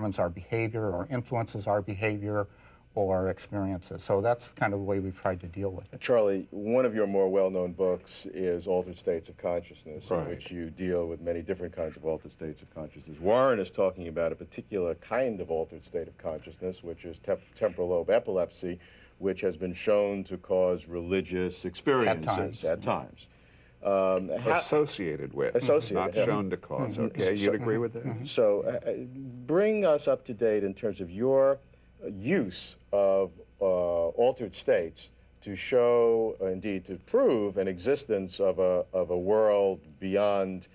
determines our behavior or influences our behavior or experiences. So that's kind of the way we've tried to deal with it. Charlie, one of your more well-known books is Altered States of Consciousness, in which you deal with many different kinds of altered states of consciousness. Warren is talking about a particular kind of altered state of consciousness, which is temporal lobe epilepsy, which has been shown to cause religious experiences at times. Associated with, not shown to cause. Okay, you'd agree with that? So bring us up to date in terms of your use of altered states to show, indeed to prove an existence of a world beyond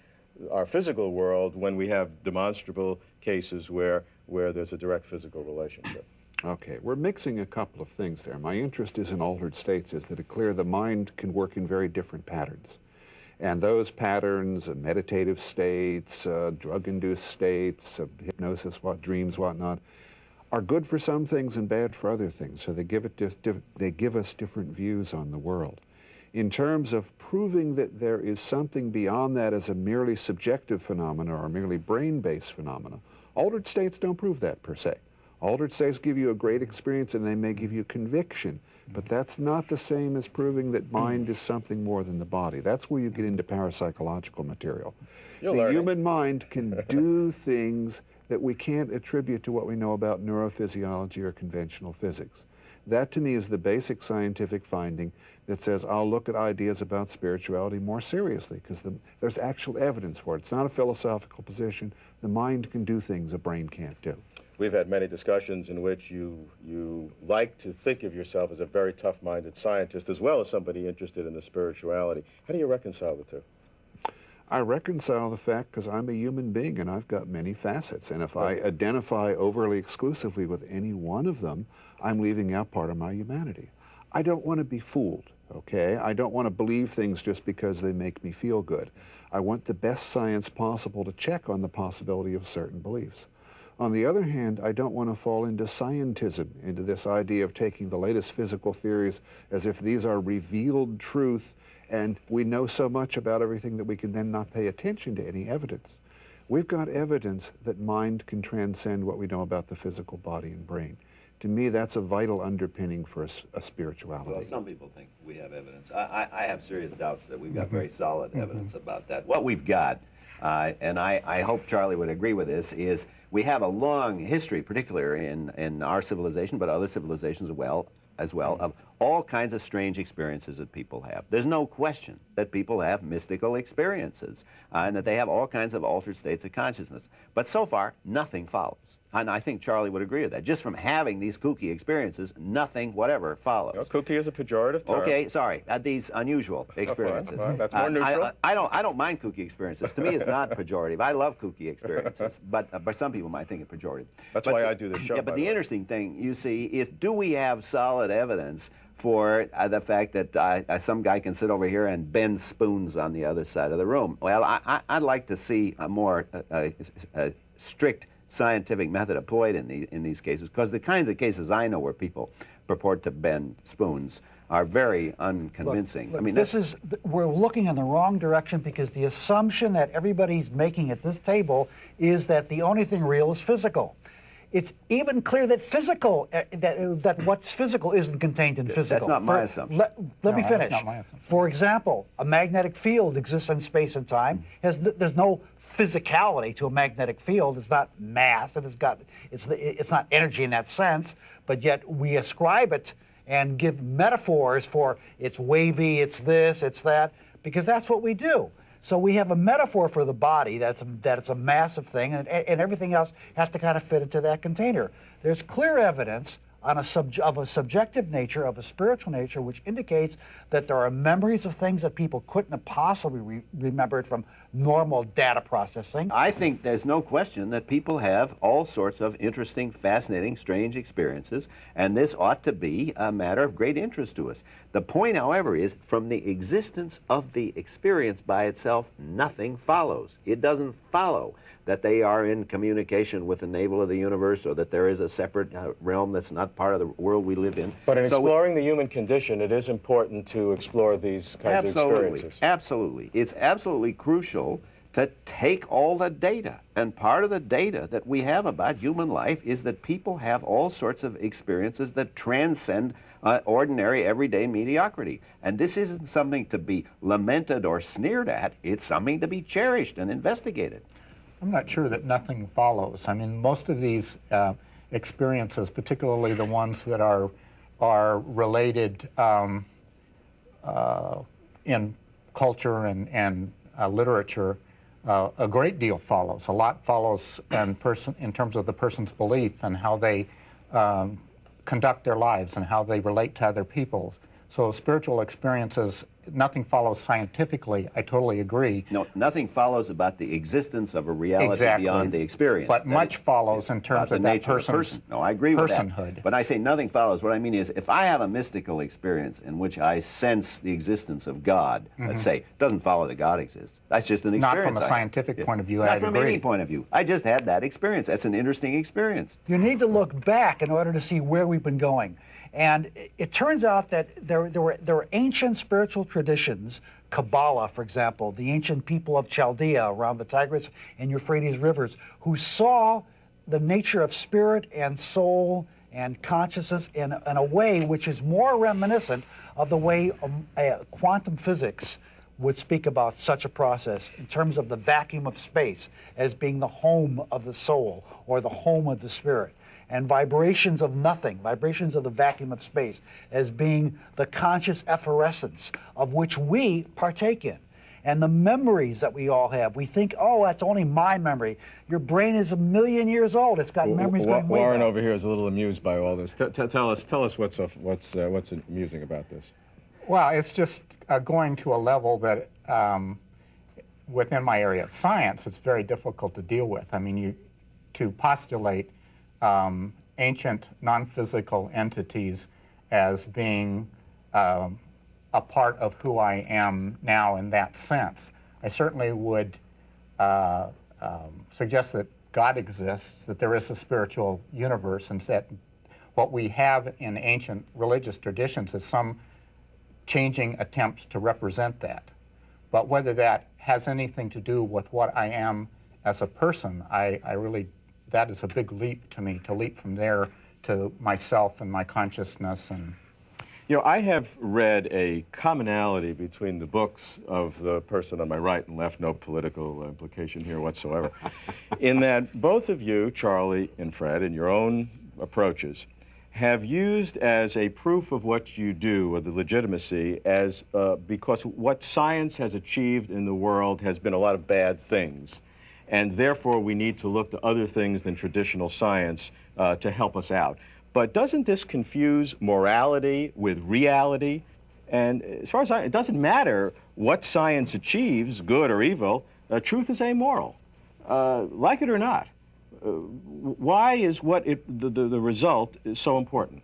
our physical world when we have demonstrable cases where there's a direct physical relationship. Okay, we're mixing a couple of things there. My interest is in altered states is that it's clear the mind can work in very different patterns. And those patterns, meditative states, drug-induced states, hypnosis, dreams, whatnot, are good for some things and bad for other things. So they give us different views on the world. In terms of proving that there is something beyond that as a merely subjective phenomena or merely brain-based phenomena, altered states don't prove that per se. Altered states give you a great experience and they may give you conviction, but that's not the same as proving that mind is something more than the body. That's where you get into parapsychological material. The human mind can do things that we can't attribute to what we know about neurophysiology or conventional physics. That to me is the basic scientific finding that says I'll look at ideas about spirituality more seriously because there's actual evidence for it. It's not a philosophical position. The mind can do things a brain can't do. We've had many discussions in which you like to think of yourself as a very tough-minded scientist as well as somebody interested in the spirituality. How do you reconcile the two? I reconcile the fact because I'm a human being and I've got many facets, and if I identify overly exclusively with any one of them, I'm leaving out part of my humanity. I don't want to be fooled, okay? I don't want to believe things just because they make me feel good. I want the best science possible to check on the possibility of certain beliefs. On the other hand, I don't want to fall into scientism, into this idea of taking the latest physical theories as if these are revealed truth and we know so much about everything that we can then not pay attention to any evidence. We've got evidence that mind can transcend what we know about the physical body and brain. To me, that's a vital underpinning for a spirituality. Well, some people think we have evidence. I have serious doubts that we've got very solid evidence about that. What we've got, and I hope Charlie would agree with this, is we have a long history, particularly in our civilization, but other civilizations as well, of all kinds of strange experiences that people have. There's no question that people have mystical experiences and that they have all kinds of altered states of consciousness. But so far, nothing follows. And I think Charlie would agree with that. Just from having these kooky experiences, nothing whatever follows. No, kooky is a pejorative term. Okay, sorry. These unusual experiences. Fine. That's more neutral. I don't mind kooky experiences. To me, it's not pejorative. I love kooky experiences, but some people might think it pejorative. That's why I do this show. Yeah, but the interesting thing, you see, is do we have solid evidence for the fact that some guy can sit over here and bend spoons on the other side of the room? Well, I'd like to see a more strict scientific method employed in these cases, because the kinds of cases I know where people purport to bend spoons are very unconvincing. Look, I mean, we're looking in the wrong direction because the assumption that everybody's making at this table is that the only thing real is physical. It's even clear that that what's physical isn't contained in physical. That's not my assumption. Let me finish. That's not my assumption. For example, a magnetic field exists in space and time. There's no physicality to a magnetic field. It's not mass, and it's not energy in that sense, but yet we ascribe it and give metaphors for it's wavy, it's this, it's that, because that's what we do. So we have a metaphor for the body that it's a massive thing, and everything else has to kind of fit into that container. There's clear evidence of a subjective nature, of a spiritual nature, which indicates that there are memories of things that people couldn't have possibly remembered from normal data processing. I think there's no question that people have all sorts of interesting, fascinating, strange experiences, and this ought to be a matter of great interest to us. The point, however, is from the existence of the experience by itself, nothing follows. It doesn't follow that they are in communication with the navel of the universe, or that there is a separate realm that's not part of the world we live in. But in exploring the human condition, it is important to explore these kinds of experiences. Absolutely. It's absolutely crucial to take all the data. And part of the data that we have about human life is that people have all sorts of experiences that transcend ordinary, everyday mediocrity. And this isn't something to be lamented or sneered at. It's something to be cherished and investigated. I'm not sure that nothing follows. I mean, most of these experiences, particularly the ones that are related in culture and literature, a great deal follows. A lot follows in terms of the person's belief and how they conduct their lives and how they relate to other people. So spiritual experiences, nothing follows scientifically. I totally agree. No, nothing follows about the existence of a reality Exactly. beyond the experience. But much follows in terms of that person's No, I agree with personhood. that. But I say nothing follows. What I mean is, if I have a mystical experience in which I sense the existence of God, let's say, it doesn't follow that God exists. That's just an experience. Not from a I had. scientific point of view, Not I'd from agree. any point of view. I just had that experience. That's an interesting experience. You need to look back in order to see where we've been going. And it turns out that there were ancient spiritual traditions, Kabbalah, for example, the ancient people of Chaldea around the Tigris and Euphrates rivers, who saw the nature of spirit and soul and consciousness in a way which is more reminiscent of the way quantum physics would speak about such a process in terms of the vacuum of space as being the home of the soul or the home of the spirit, and vibrations of nothing, vibrations of the vacuum of space, as being the conscious efflorescence of which we partake in. And the memories that we all have, we think, oh, that's only my memory. Your brain is 1,000,000 years old. It's got memories going way Warren back. over here is a little amused by all this. Tell us what's amusing about this. Well, it's just going to a level that within my area of science, it's very difficult to deal with. I mean, to postulate ancient non-physical entities as being a part of who I am now in that sense. I certainly would suggest that God exists, that there is a spiritual universe, and that what we have in ancient religious traditions is some changing attempts to represent that. But whether that has anything to do with what I am as a person, I really, that is a big leap to me, to leap from there to myself and my consciousness. And You know, I have read a commonality between the books of the person on my right and left, no political implication here whatsoever, in that both of you, Charlie and Fred, in your own approaches, have used as a proof of what you do, or the legitimacy, as because what science has achieved in the world has been a lot of bad things. And therefore, we need to look to other things than traditional science to help us out. But doesn't this confuse morality with reality? And as far as it doesn't matter what science achieves, good or evil, truth is amoral, like it or not. Why is the result is so important?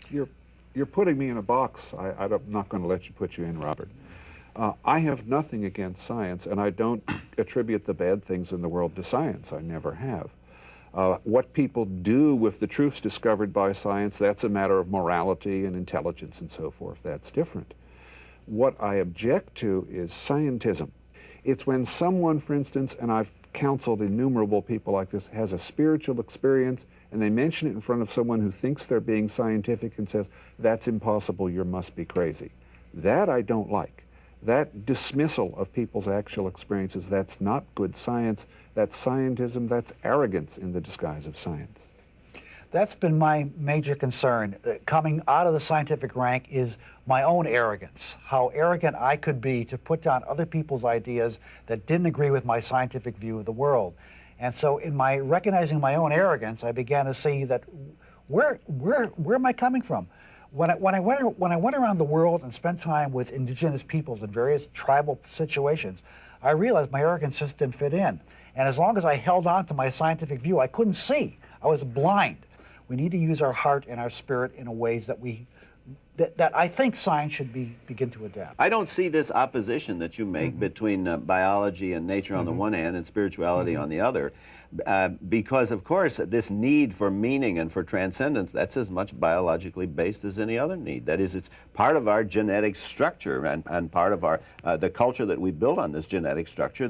You're putting me in a box. I'm not going to let you put you in, Robert. I have nothing against science, and I don't attribute the bad things in the world to science. I never have. What people do with the truths discovered by science, that's a matter of morality and intelligence and so forth. That's different. What I object to is scientism. It's when someone, for instance, and I've counseled innumerable people like this, has a spiritual experience and they mention it in front of someone who thinks they're being scientific and says, that's impossible, you must be crazy. That I don't like. That dismissal of people's actual experiences, that's not good science, that's scientism, that's arrogance in the disguise of science. That's been my major concern. Coming out of the scientific rank is my own arrogance, how arrogant I could be to put down other people's ideas that didn't agree with my scientific view of the world. And so in my recognizing my own arrogance, I began to see that where am I coming from? When I went around the world and spent time with indigenous peoples in various tribal situations, I realized my arrogance just didn't fit in. And as long as I held on to my scientific view, I couldn't see. I was blind. We need to use our heart and our spirit in ways that I think science should begin to adapt. I don't see this opposition that you make between biology and nature on the one hand and spirituality on the other, because of course this need for meaning and for transcendence, that's as much biologically based as any other need. That is, it's part of our genetic structure and part of our the culture that we build on this genetic structure, that